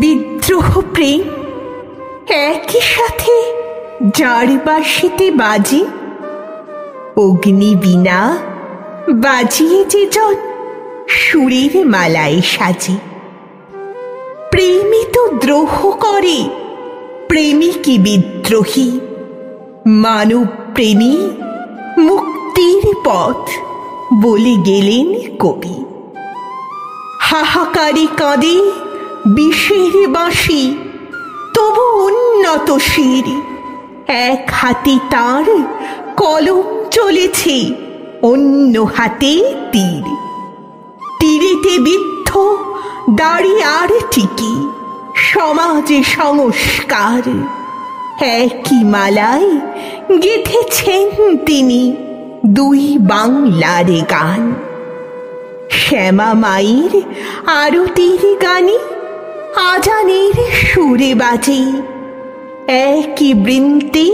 বিদ্রোহ প্রেম একই সাথে যার বাঁশিতে বাজে, অগ্নি বীণা বাজিয়ে যে জন সুরের মালায় সাজে। প্রেমী তো দ্রোহ করে, প্রেমিকই বিদ্রোহী। মানব প্রেমী মুক্তির পথ বলে গেলেন কবি। হাহাকারে কাঁদে বিষের বাঁশি, তবু উন্নত শির। এক হাতে তার কলম চলেছে, অন্য হাতে তীর। তীরেতে বিদ্ধ দাড়ি আর ঠিকই, সমাজে সংস্কার। একই মালায় গেঁথেছেন তিনি দুই বাংলার গান। শ্যামা মায়ের আরতির গানে আজানের সুরে বাজে, একই বৃন্তে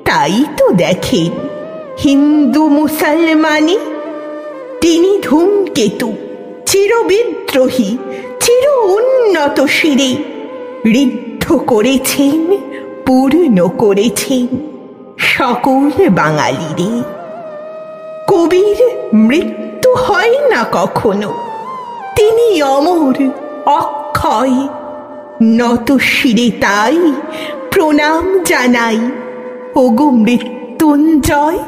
তাই তো দেখেন হিন্দু মুসলমানে। তিনি ধূমকেতু, চিরবিদ্রোহী, চির উন্নত শিরে। ঋদ্ধ করেছেন, পূর্ণ করেছেন সকল বাঙালিরে। কবির মৃত্যু হয় না কখনো, তিনি অমর অক্ষয়। নত শিরে তাই প্রণাম জানাই, ওগো মৃত্যুঞ্জয়।